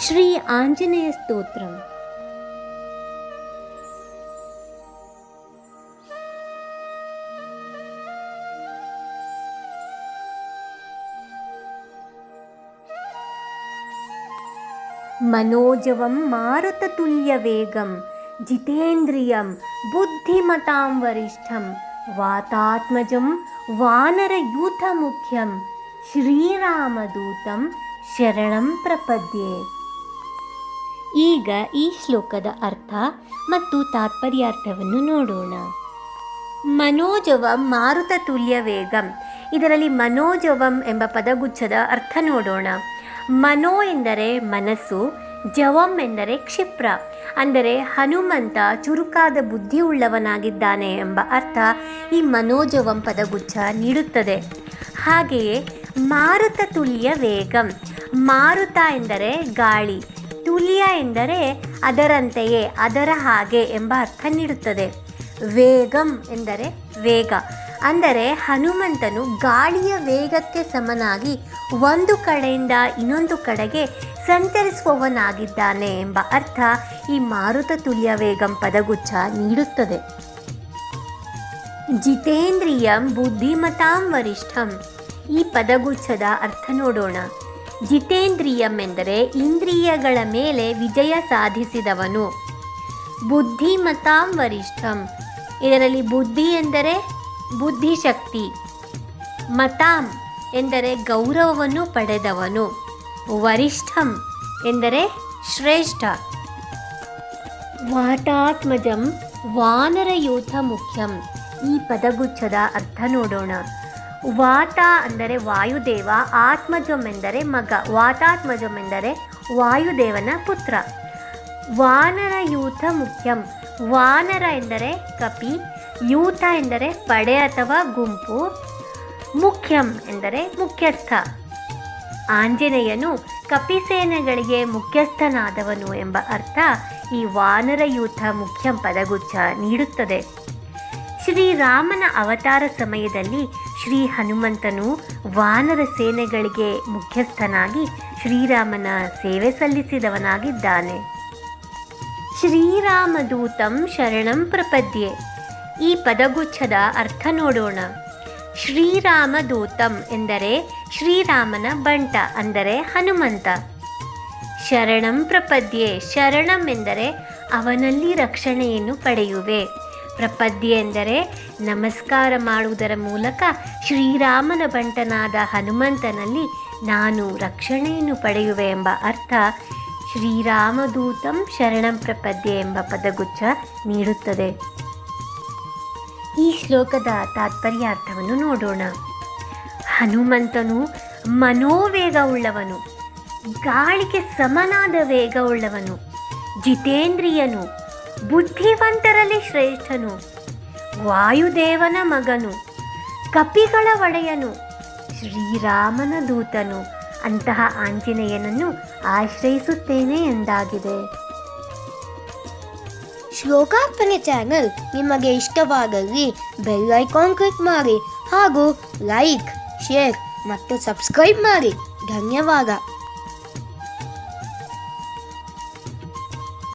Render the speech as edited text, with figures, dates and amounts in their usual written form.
ಶ್ರೀ ಆಂಜನೇಯ ಸ್ತೋತ್ರಂ. ಮನೋಜವಂ ಮಾರುತತುಲ್ಯವೇಗಂ ಜಿತೇಂದ್ರಿಯಂ ಬುದ್ಧಿಮತಾಂ ವರಿಷ್ಠಂ ವಾತಾತ್ಮಜಂ ವಾನರಯೂಥಮುಖ್ಯಂ ಶ್ರೀರಾಮದೂತಂ ಶರಣಂ ಪ್ರಪದ್ಯೆ. ಈಗ ಈ ಶ್ಲೋಕದ ಅರ್ಥ ಮತ್ತು ತಾತ್ಪರ್ಯಾರ್ಥವನ್ನು ನೋಡೋಣ. ಮನೋಜವಂ ಮಾರುತತುಲ್ಯ ವೇಗಂ. ಇದರಲ್ಲಿ ಮನೋಜವಂ ಎಂಬ ಪದಗುಚ್ಛದ ಅರ್ಥ ನೋಡೋಣ. ಮನೋ ಎಂದರೆ ಮನಸ್ಸು, ಜವಂ ಎಂದರೆ ಕ್ಷಿಪ್ರ, ಅಂದರೆ ಹನುಮಂತ ಚುರುಕಾದ ಬುದ್ಧಿಯುಳ್ಳವನಾಗಿದ್ದಾನೆ ಎಂಬ ಅರ್ಥ ಈ ಮನೋಜವಂ ಪದಗುಚ್ಛ ನೀಡುತ್ತದೆ. ಹಾಗೆಯೇ ಮಾರುತ ತುಲ್ಯ ವೇಗಂ. ಮಾರುತ ಎಂದರೆ ಗಾಳಿ, ತುಲ್ಯ ಎಂದರೆ ಅದರಂತೆಯೇ, ಅದರ ಹಾಗೆ ಎಂಬ ಅರ್ಥ ನೀಡುತ್ತದೆ. ವೇಗಂ ಎಂದರೆ ವೇಗ, ಅಂದರೆ ಹನುಮಂತನು ಗಾಳಿಯ ವೇಗಕ್ಕೆ ಸಮನಾಗಿ ಒಂದು ಕಡೆಯಿಂದ ಇನ್ನೊಂದು ಕಡೆಗೆ ಸಂಚರಿಸುವವನಾಗಿದ್ದಾನೆ ಎಂಬ ಅರ್ಥ ಈ ಮಾರುತ ತುಲ್ಯ ವೇಗಂ ಪದಗುಚ್ಛ ನೀಡುತ್ತದೆ. ಜಿತೇಂದ್ರಿಯಂ ಬುದ್ಧಿಮತಾಂ ವರಿಷ್ಠಂ. ಈ ಪದಗುಚ್ಛದ ಅರ್ಥ ನೋಡೋಣ. ಜಿತೇಂದ್ರಿಯಂ ಎಂದರೆ ಇಂದ್ರಿಯಗಳ ಮೇಲೆ ವಿಜಯ ಸಾಧಿಸಿದವನು. ಬುದ್ಧಿಮತಾಂ ವರಿಷ್ಠಂ. ಇದರಲ್ಲಿ ಬುದ್ಧಿ ಎಂದರೆ ಬುದ್ಧಿಶಕ್ತಿ, ಮತಾಂ ಎಂದರೆ ಗೌರವವನ್ನು ಪಡೆದವನು, ವರಿಷ್ಠಂ ಎಂದರೆ ಶ್ರೇಷ್ಠ. ವಾತಾತ್ಮಜಂ ವಾನರಯೂಥ ಮುಖ್ಯಂ. ಈ ಪದಗುಚ್ಛದ ಅರ್ಥ ನೋಡೋಣ. ವಾತ ಅಂದರೆ ವಾಯುದೇವ, ಆತ್ಮಜಂ ಎಂದರೆ ಮಗ, ವಾತಾತ್ಮಜಂ ಎಂದರೆ ವಾಯುದೇವನ ಪುತ್ರ. ವಾನರಯೂಥ ಮುಖ್ಯಂ. ವಾನರ ಎಂದರೆ ಕಪಿ, ಯೂಥ ಎಂದರೆ ಪಡೆ ಅಥವಾ ಗುಂಪು, ಮುಖ್ಯಂ ಎಂದರೆ ಮುಖ್ಯಸ್ಥ. ಆಂಜನೇಯನು ಕಪಿಸೇನೆಗಳಿಗೆ ಮುಖ್ಯಸ್ಥನಾದವನು ಎಂಬ ಅರ್ಥ ಈ ವಾನರಯೂಥ ಮುಖ್ಯಂ ಪದಗುಚ್ಛ ನೀಡುತ್ತದೆ. ಶ್ರೀರಾಮನ ಅವತಾರ ಸಮಯದಲ್ಲಿ ಶ್ರೀ ಹನುಮಂತನು ವಾನರ ಸೇನೆಗಳಿಗೆ ಮುಖ್ಯಸ್ಥನಾಗಿ ಶ್ರೀರಾಮನ ಸೇವೆ ಸಲ್ಲಿಸಿದವನಾಗಿದ್ದಾನೆ. ಶ್ರೀರಾಮದೂತಂ ಶರಣಂ ಪ್ರಪದ್ಯೆ. ಈ ಪದಗುಚ್ಛದ ಅರ್ಥ ನೋಡೋಣ. ಶ್ರೀರಾಮದೂತಂ ಎಂದರೆ ಶ್ರೀರಾಮನ ಬಂಟ, ಅಂದರೆ ಹನುಮಂತ. ಶರಣಂ ಪ್ರಪದ್ಯೆ. ಶರಣಂ ಎಂದರೆ ಅವನಲ್ಲಿ ರಕ್ಷಣೆಯನ್ನು ಪಡೆಯುವೆ. ಪ್ರಪದ್ಯೆ ಎಂದರೆ ನಮಸ್ಕಾರ ಮಾಡುವುದರ ಮೂಲಕ ಶ್ರೀರಾಮನ ಬಂಟನಾದ ಹನುಮಂತನಲ್ಲಿ ನಾನು ರಕ್ಷಣೆಯನ್ನು ಪಡೆಯುವೆ ಎಂಬ ಅರ್ಥ ಶ್ರೀರಾಮದೂತಂ ಶರಣಂ ಪ್ರಪದ್ಯೆ ಎಂಬ ಪದಗುಚ್ಛ ನೀಡುತ್ತದೆ. ಈ ಶ್ಲೋಕದ ತಾತ್ಪರ್ಯಾರ್ಥವನ್ನು ನೋಡೋಣ. ಹನುಮಂತನು ಮನೋವೇಗವುಳ್ಳವನು, ಗಾಳಿಗೆ ಸಮನಾದ ವೇಗವುಳ್ಳವನು, ಜಿತೇಂದ್ರಿಯನು, ಬುದ್ಧಿವಂತರಲ್ಲಿ ಶ್ರೇಷ್ಠನು, ವಾಯುದೇವನ ಮಗನು, ಕಪಿಗಳ ಒಡೆಯನು, ಶ್ರೀರಾಮನ ದೂತನು. ಅಂತಹ ಆಂಜನೇಯನನ್ನು ಆಶ್ರಯಿಸುತ್ತೇನೆ ಎಂದಾಗಿದೆ. ಶ್ಲೋಕಾರ್ಪಣೆ ಚಾನೆಲ್ ನಿಮಗೆ ಇಷ್ಟವಾದಲ್ಲಿ ಬೆಲ್ ಐಕಾನ್ ಕ್ಲಿಕ್ ಮಾಡಿ ಹಾಗೂ ಲೈಕ್, ಶೇರ್ ಮತ್ತು ಸಬ್ಸ್ಕ್ರೈಬ್ ಮಾಡಿ. ಧನ್ಯವಾದ.